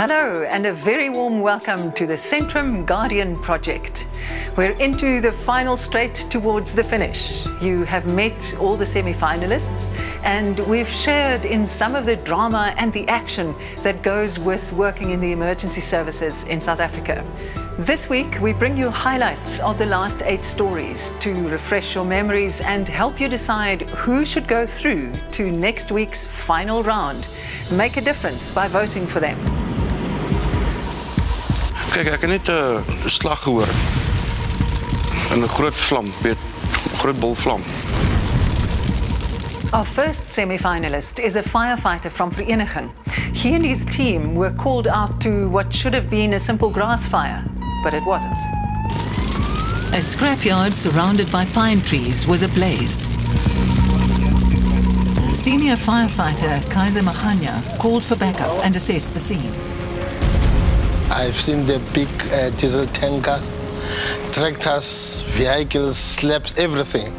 Hello and a very warm welcome to the Centrum Guardian project. We're into the final straight towards the finish. You have met all the semi-finalists and we've shared in some of the drama and the action that goes with working in the emergency services in South Africa. This week we bring you highlights of the last 8 stories to refresh your memories and help you decide who should go through to next week's final round. Make a difference by voting for them. Kijk, ek het net 'n slag gehoor. En 'n groot vlam, 'n groot bol vlam. Our first semi-finalist is a firefighter from Vereniging. He and his team were called out to what should have been a simple grass fire, but it wasn't. A scrapyard surrounded by pine trees was ablaze. Senior firefighter Kaiser Mahanya called for backup and assessed the scene. I've seen the big diesel tanker, tractors, vehicles, slabs, everything.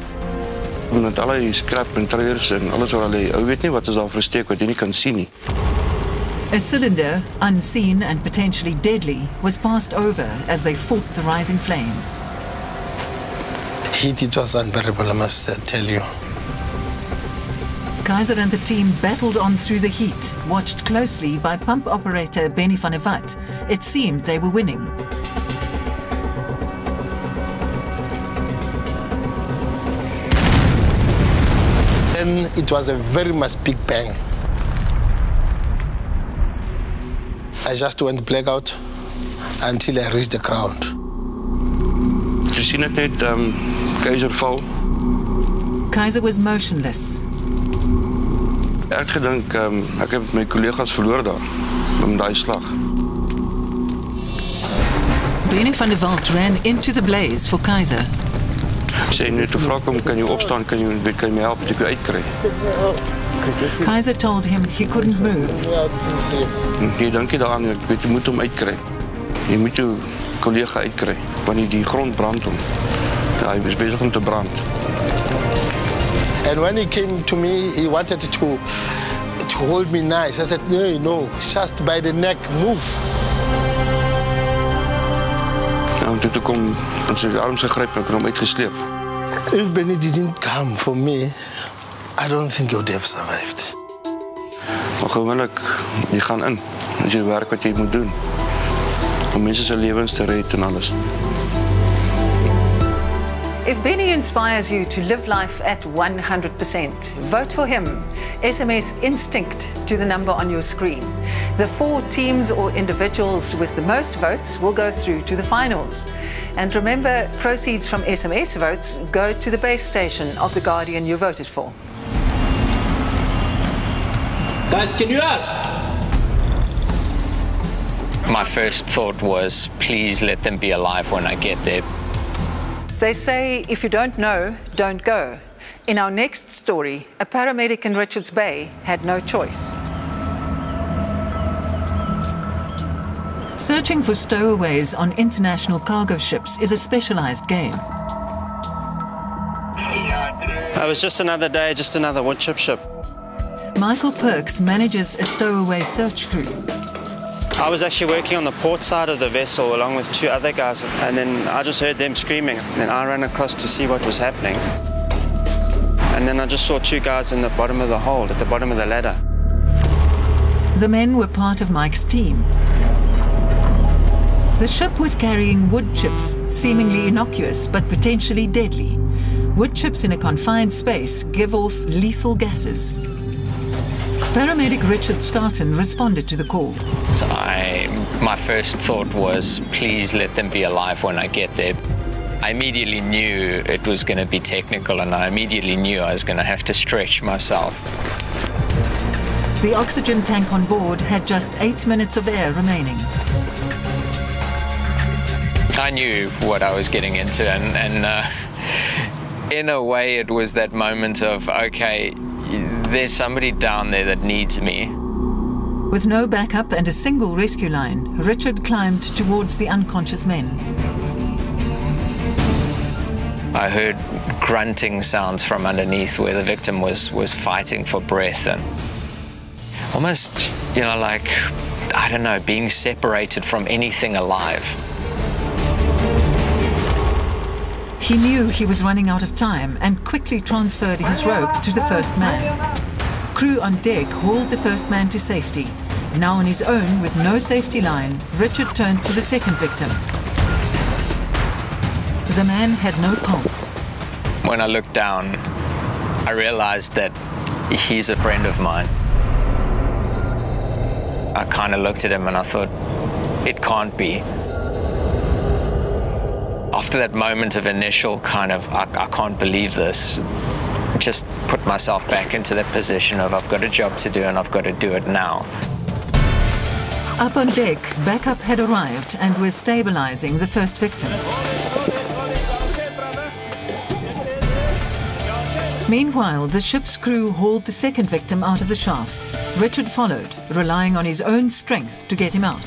Met al die scrap en trailers en alles wat hulle, ou weet nie wat is daar versteek wat jy nie kan sien nie. A cylinder, unseen and potentially deadly, was passed over as they fought the rising flames. Heat, it was unbearable, I must tell you. Kaiser and the team battled on through the heat, watched closely by pump operator Benny van der Walt. It seemed they were winning. Then it was a very much big bang. I just went blackout until I reached the ground. Jy sien ek net Kaiser val. Kaiser was motionless. Ek gedink ek het my kollegas verloor daar met daai slag. Benny van der Walt ran into the blaze for Kaiser. Ek sê net te vra kom, kan jy opstaan, kan jy my help dat ek uitkry? Kaiser told him he couldn't move. Jy dink nie daaraan, ek weet jy moet hom uitkry. Jy moet jou kollega uitkry, want die grond brand hom. Ja, hy is besig om te brand. And when he came to me, he wanted to hold me nice. I said, no, just by the neck, move. Ja, en toe kom ons sy arms gegryp en ek het hom uitgesleep. If Benny didn't come for me, I don't think he would have survived. Maar gewoonlik, jy gaan in. Dis jy werk wat jy moet doen. Om mense se lewens te red en alles. If Benny inspires you to live life at 100%, vote for him. SMS Instinct to the number on your screen. The 4 teams or individuals with the most votes will go through to the finals. And remember, proceeds from SMS votes go to the base station of the Guardian you voted for. Guys, can you ask? My first thought was, please let them be alive when I get there. They say, if you don't know, don't go. In our next story, a paramedic in Richards Bay had no choice. Searching for stowaways on international cargo ships is a specialized game. It was just another day, just another wood chip ship. Michael Perks manages a stowaway search crew. I was actually working on the port side of the vessel along with 2 other guys, and then I just heard them screaming, and then I ran across to see what was happening. And then I just saw 2 guys in the bottom of the hold, at the bottom of the ladder. The men were part of Mike's team. The ship was carrying wood chips, seemingly innocuous but potentially deadly. Wood chips in a confined space give off lethal gases. Paramedic Richard Scarton responded to the call. So my first thought was, please let them be alive when I get there. I immediately knew it was going to be technical, and I immediately knew I was going to have to stretch myself. The oxygen tank on board had just 8 minutes of air remaining. I knew what I was getting into, and in a way it was that moment of, okay, there's somebody down there that needs me. With no backup and a single rescue line, Richard climbed towards the unconscious men. I heard grunting sounds from underneath where the victim was fighting for breath, and almost, like I don't know, being separated from anything alive. He knew he was running out of time and quickly transferred his rope to the first man. Crew on deck hauled the first man to safety. Now on his own with no safety line, Richard turned to the second victim. The man had no pulse. When I looked down, I realized that he's a friend of mine. I kind of looked at him and I thought, it can't be. After that moment of initial kind of, I can't believe this, just put myself back into that position of I've got a job to do and I've got to do it now. Up on deck, backup had arrived and was stabilizing the first victim. Meanwhile, the ship's crew hauled the second victim out of the shaft. Richard followed, relying on his own strength to get him out.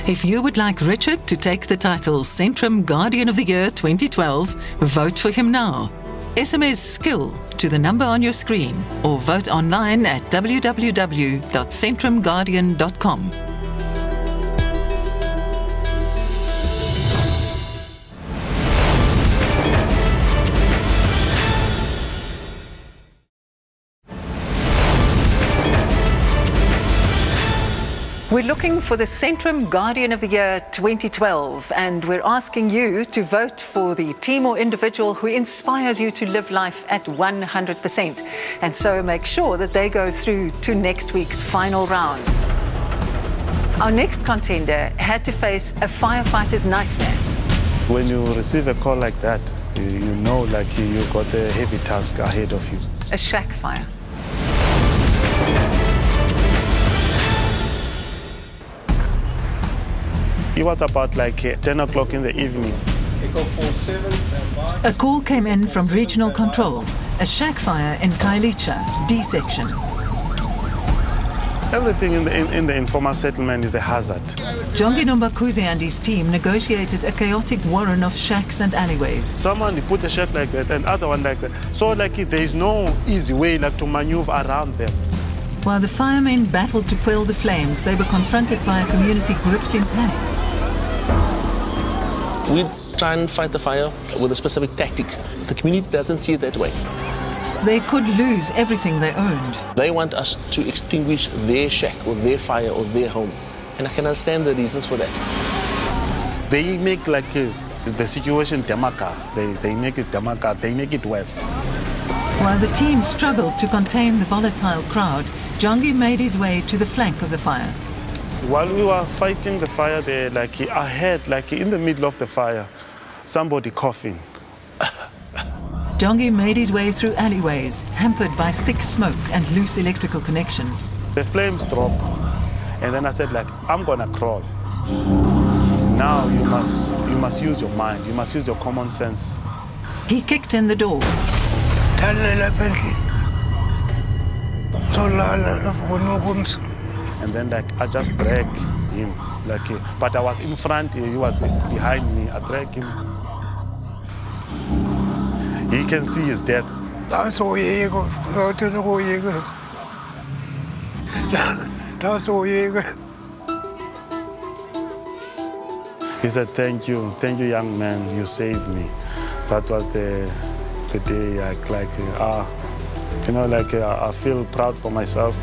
If you would like Richard to take the title Centrum Guardian of the Year 2012, vote for him now. SMS skill to the number on your screen or vote online at www.centrumguardian.com. We're looking for the Centrum Guardian of the Year 2012, and we're asking you to vote for the team or individual who inspires you to live life at 100%. And so make sure that they go through to next week's final round. Our next contender had to face a firefighter's nightmare. When you receive a call like that, you know like you got a heavy task ahead of you. A shack fire. It was about like 10 o'clock in the evening. A call came in from regional control. A shack fire in Kailicha, D section. Everything in the informal settlement is a hazard. Jongi Nombakuze and his team negotiated a chaotic warren of shacks and alleyways. Someone put a shack like that and other one like that. So like there is no easy way like to maneuver around them. While the firemen battled to quell the flames, they were confronted by a community gripped in panic. We try and fight the fire with a specific tactic. The community doesn't see it that way. They could lose everything they owned. They want us to extinguish their shack or their fire or their home. And I can understand the reasons for that. They make like the situation Temaka. They make it Temaka, they make it worse. While the team struggled to contain the volatile crowd, Jongi made his way to the flank of the fire. While we were fighting the fire there, like I heard, like in the middle of the fire, somebody coughing. Jongi made his way through alleyways, hampered by thick smoke and loose electrical connections. The flames dropped, and then I said, like, I'm gonna crawl. Now you must use your mind, you must use your common sense. He kicked in the door. And then like I just dragged him, like, but I was in front, he was behind me. I dragged him. He can see he's dead. He said, thank you, young man, you saved me. That was the day I I feel proud for myself.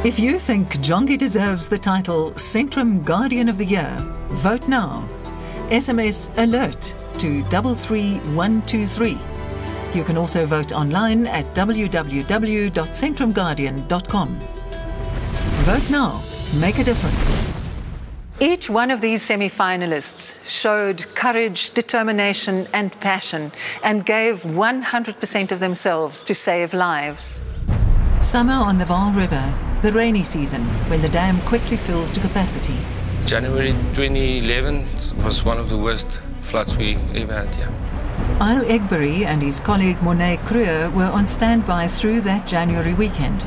If you think Jongi deserves the title Centrum Guardian of the Year, vote now. SMS alert to 33123. You can also vote online at www.centrumguardian.com. Vote now. Make a difference. Each one of these semi-finalists showed courage, determination and passion and gave 100% of themselves to save lives. Summer on the Vaal River, the rainy season, when the dam quickly fills to capacity. January 2011 was one of the worst floods we ever had here. Isle Egbury and his colleague Monet Kruger were on standby through that January weekend.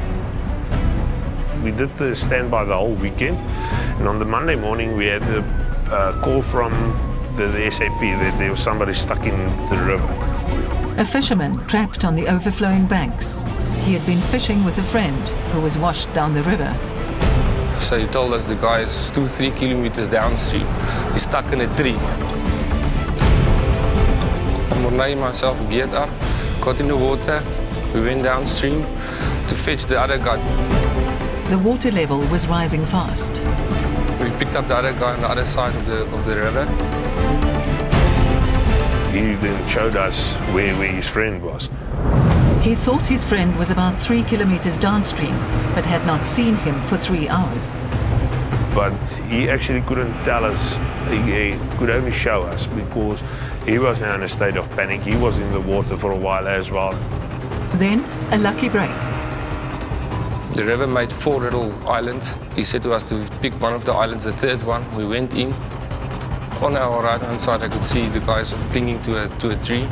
We did the standby the whole weekend, and on the Monday morning we had a call from the SAP that there was somebody stuck in the river. A fisherman trapped on the overflowing banks. he had been fishing with a friend who was washed down the river. So he told us the guy is 2-3 kilometers downstream. He's stuck in a tree. Mornay and myself geared up, got in the water. We went downstream to fetch the other guy. The water level was rising fast. We picked up the other guy on the other side of the river. He then showed us where his friend was. He thought his friend was about 3 kilometers downstream, but had not seen him for 3 hours. But he actually couldn't tell us, he could only show us because he was now in a state of panic. He was in the water for a while as well. Then, a lucky break. The river made 4 little islands. He said to us to pick one of the islands, the third one. We went in. On our right-hand side, I could see the guys clinging to a tree.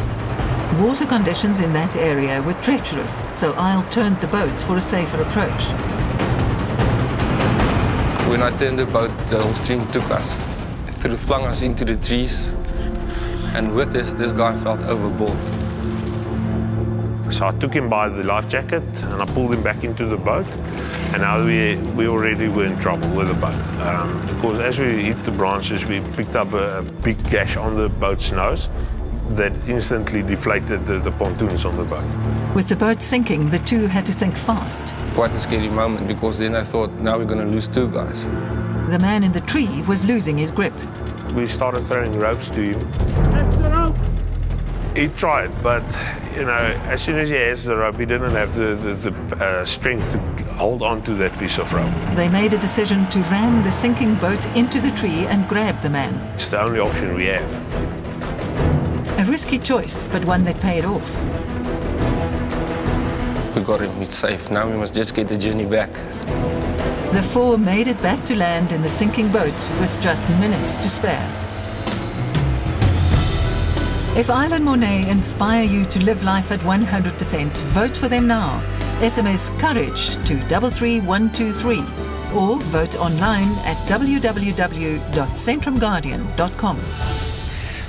Water conditions in that area were treacherous, so Isle turned the boat for a safer approach. When I turned the boat, the whole stream took us. It flung us into the trees. And with this guy fell overboard. So I took him by the life jacket and I pulled him back into the boat. And now we already were in trouble with the boat. Because as we hit the branches, we picked up a big gash on the boat's nose that instantly deflated the pontoons on the boat. With the boat sinking, the two had to think fast. Quite a scary moment, because then I thought, now we're going to lose 2 guys. The man in the tree was losing his grip. We started throwing ropes to him. That's the rope. He tried, but you know, as soon as he has the rope, he didn't have the strength to hold on to that piece of rope. They made a decision to ram the sinking boat into the tree and grab the man. It's the only option we have. A risky choice, but one that paid off. We got him, it's safe. Now we must just get the journey back. The 4 made it back to land in the sinking boat with just minutes to spare. If Isle and Mornay inspire you to live life at 100%, vote for them now. SMS COURAGE to 33123 or vote online at www.centrumguardian.com.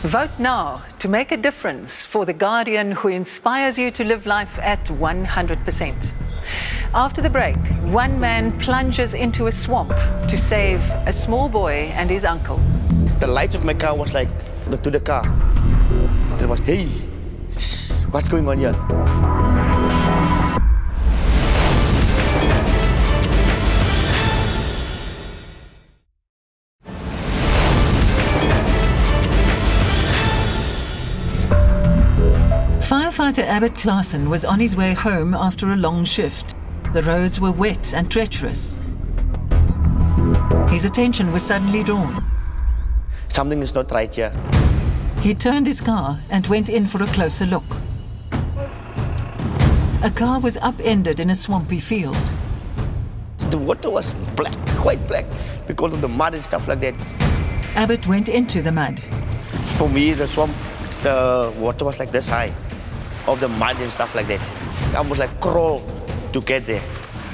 Vote now to make a difference for the Guardian who inspires you to live life at 100%. After the break, one man plunges into a swamp to save a small boy and his uncle. The lights of my car was like to the car. It was, hey, what's going on here? Firefighter Abbott Claassen was on his way home after a long shift. The roads were wet and treacherous. His attention was suddenly drawn. Something is not right here. He turned his car and went in for a closer look. A car was upended in a swampy field. The water was black, quite black, because of the mud and stuff like that. Abbott went into the mud. For me, the swamp, the water was like this high, of the mud and stuff like that. I was like crawl to get there.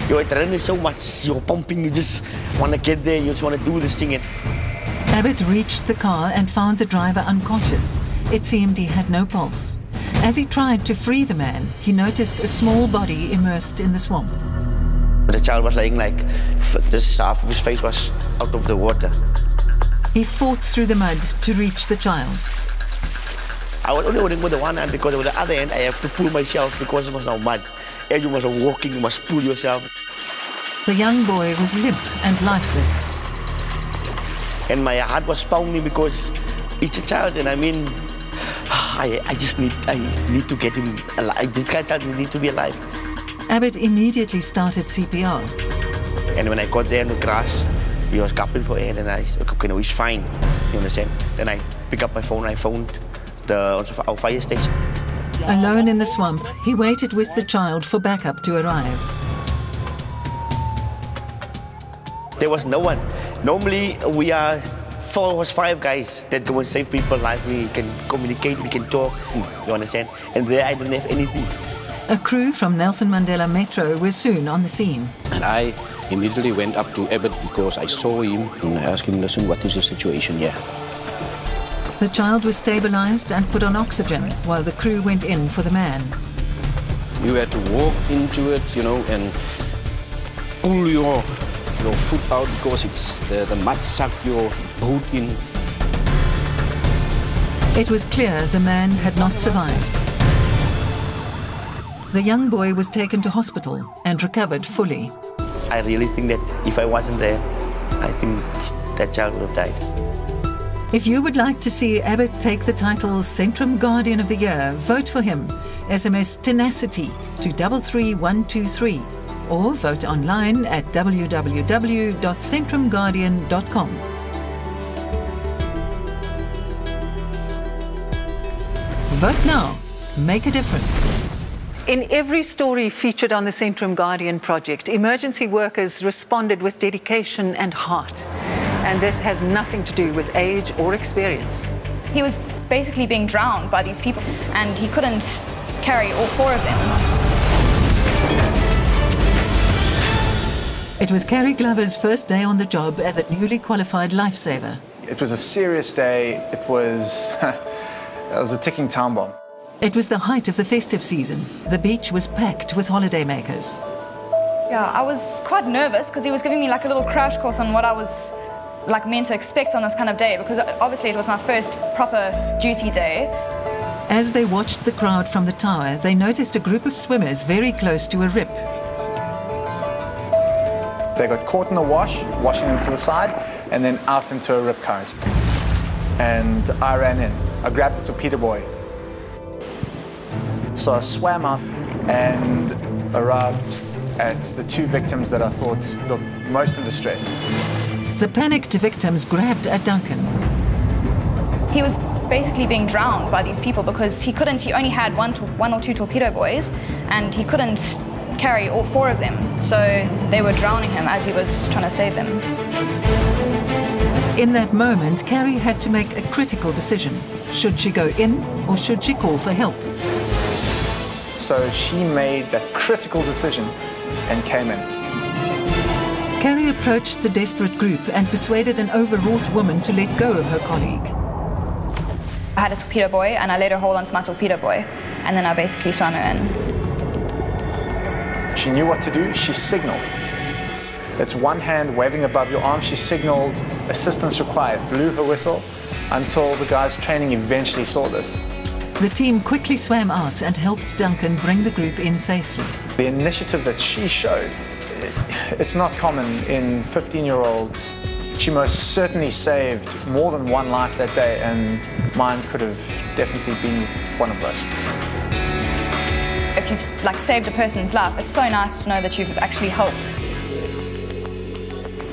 It rains so much, you're pumping, you just want to get there, you just want to do this thing. Abbott reached the car and found the driver unconscious. It seemed he had no pulse. As he tried to free the man, he noticed a small body immersed in the swamp. The child was lying like this, half of his face was out of the water. He fought through the mud to reach the child. I was only holding with the one hand because with the other hand I have to pull myself because it was no mud. As you must walking, you must pull yourself. The young boy was limp and lifeless. And my heart was pounding because it's a child, and I mean, I need to get him alive. This guy child need to be alive. Abbott immediately started CPR. And when I got there in the grass, he was gasping for air, and I said, okay, no, he's fine. You understand? Then I picked up my phone, I phoned our fire station. Alone in the swamp, he waited with the child for backup to arrive. There was no one. Normally, we are 4 or 5 guys that go and save people's life. We can communicate, we can talk, you understand? And there I didn't have anything. A crew from Nelson Mandela Metro were soon on the scene. And I immediately went up to Abbott because I saw him and I asked him, listen, what is the situation here? The child was stabilized and put on oxygen while the crew went in for the man. You had to walk into it, you know, and pull your foot out because it's the mud sucked your boot in. It was clear the man had not survived. The young boy was taken to hospital and recovered fully. I really think that if I wasn't there, I think that child would have died. If you would like to see Abbott take the title Centrum Guardian of the Year, vote for him. SMS tenacity to 33123 or vote online at www.centrumguardian.com. Vote now. Make a difference. In every story featured on the Centrum Guardian project, emergency workers responded with dedication and heart. And this has nothing to do with age or experience. He was basically being drowned by these people, and he couldn't carry all four of them. It was Carrie Glover's first day on the job as a newly qualified lifesaver. It was a serious day. It was a ticking time bomb. It was the height of the festive season. The beach was packed with holidaymakers. Yeah, I was quite nervous because he was giving me like a little crash course on what I was like meant to expect on this kind of day, because obviously it was my first proper duty day. As they watched the crowd from the tower, they noticed a group of swimmers very close to a rip. They got caught in the wash, washing them to the side, and then out into a rip current. And I ran in. I grabbed the torpedo buoy. So I swam up and arrived at the two victims that I thought looked most in distress. The panicked victims grabbed at Duncan. He was basically being drowned by these people because he only had one or two torpedo buoys, and he couldn't carry all four of them. So they were drowning him as he was trying to save them. In that moment, Carrie had to make a critical decision. Should she go in or should she call for help? So she made that critical decision and came in. Carrie approached the desperate group and persuaded an overwrought woman to let go of her colleague. I had a torpedo buoy and I let her hold onto my torpedo buoy, and then I basically swam her in. She knew what to do. She signaled. It's one hand waving above your arm. She signaled assistance required, blew her whistle until the guys training eventually saw this. The team quickly swam out and helped Duncan bring the group in safely. The initiative that she showed, it's not common in 15-year-olds. She most certainly saved more than one life that day, and mine could have definitely been one of those. If you've saved a person's life, it's so nice to know that you've actually helped.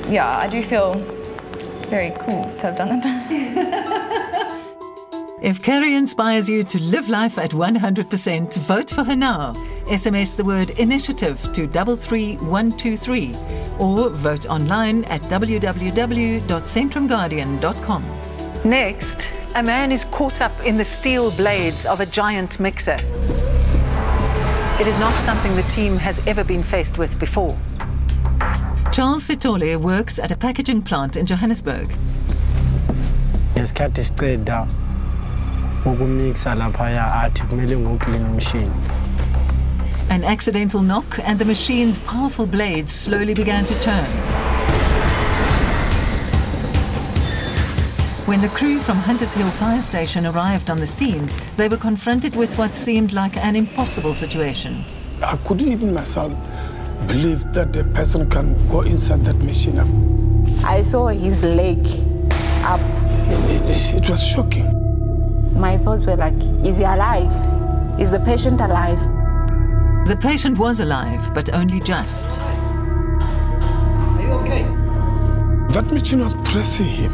Yeah, I do feel very cool to have done it. If Carrie inspires you to live life at 100%, vote for her now. SMS the word initiative to 33123 or vote online at www.centrumguardian.com. Next, a man is caught up in the steel blades of a giant mixer. It is not something the team has ever been faced with before. Charles Sitole works at a packaging plant in Johannesburg. An accidental knock and the machine's powerful blades slowly began to turn. When the crew from Hunters Hill Fire Station arrived on the scene, they were confronted with what seemed like an impossible situation. I couldn't even myself believe that a person can go inside that machine. I saw his leg up. It was shocking. My thoughts were like, is he alive? Is the patient alive? The patient was alive, but only just. Are you okay? That machine was pressing him.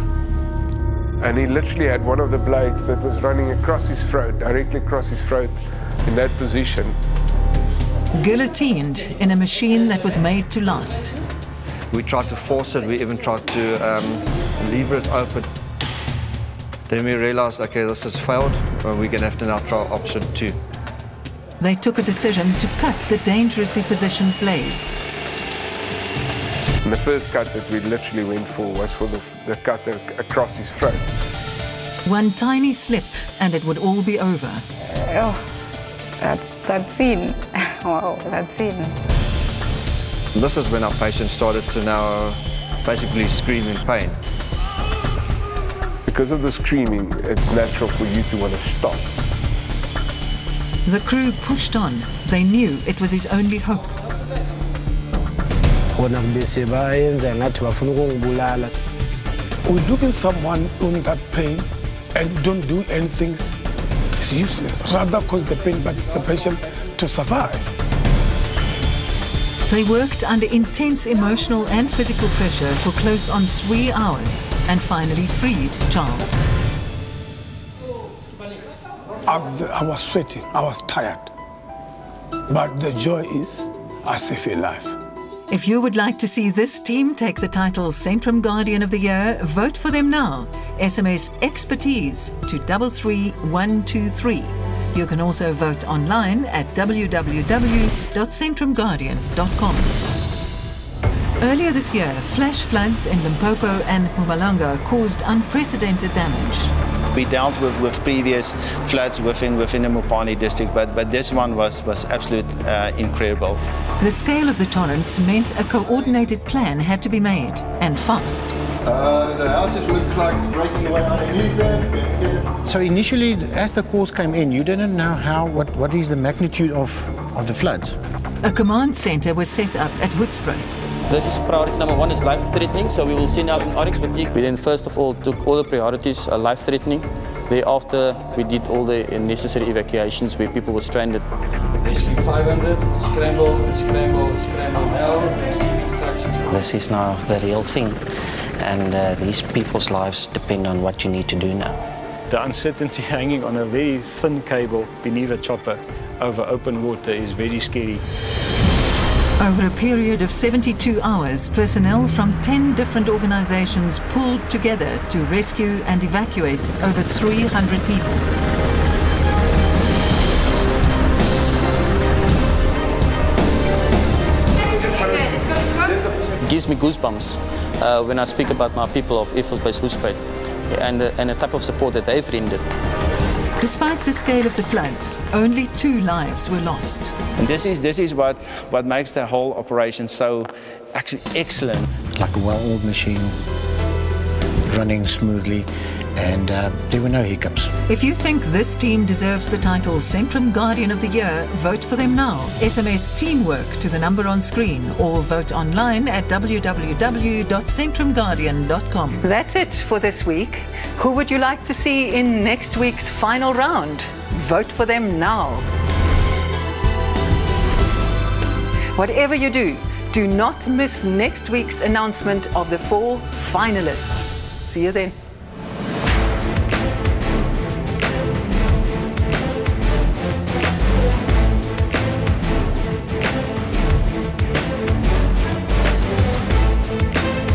And he literally had one of the blades that was running across his throat, directly across his throat, in that position. Guillotined in a machine that was made to last. We tried to force it, we even tried to lever it open. Then we realized, okay, this has failed, we're going to have to now try option 2. They took a decision to cut the dangerously positioned blades. And the first cut that we literally went for was for the cut across his throat. One tiny slip and it would all be over. Oh, that scene. Wow, that's it. This is when our patient started to now basically scream in pain. Because of the screaming, it's natural for you to want to stop. The crew pushed on. They knew it was his only hope. We look at someone in that pain and you don't do anything, it's useless. Rather cause the pain, but it's the patient to survive. They worked under intense emotional and physical pressure for close on 3 hours and finally freed Charles. I was sweating, I was tired. But the joy is, I saved a life. If you would like to see this team take the title Centrum Guardian of the Year, vote for them now. SMS expertise to 33123. You can also vote online at www.centrumguardian.com. Earlier this year, flash floods in Limpopo and Mpumalanga caused unprecedented damage. We dealt with previous floods within the Mopani district, but this one was absolutely incredible. The scale of the torrents meant a coordinated plan had to be made, and fast. The houses look like it's breaking away underneath them. So initially, as the calls came in, you didn't know what is the magnitude of the floods? A command centre was set up at Hoedspruit. This is priority number 1, is life-threatening, so we will send out an Oryx with we then first of all took all the priorities life-threatening. Thereafter, we did all the necessary evacuations where people were stranded. Rescue 500, scramble, scramble, scramble now, receive instructions. This is now the real thing, and these people's lives depend on what you need to do now. The uncertainty hanging on a very thin cable beneath a chopper over open water is very scary. Over a period of 72 hours, personnel from 10 different organizations pulled together to rescue and evacuate over 300 people. It gives me goosebumps when I speak about my people of Air Force Base Hoedspruit and the type of support that they've rendered. Despite the scale of the floods, only 2 lives were lost. And this is what makes the whole operation so actually excellent. Like a well-oiled machine, running smoothly, and there were no hiccups. If you think this team deserves the title Centrum Guardian of the Year, vote for them now. SMS teamwork to the number on screen or vote online at www.centrumguardian.com. That's it for this week. Who would you like to see in next week's final round? Vote for them now. Whatever you do, do not miss next week's announcement of the 4 finalists. See you then.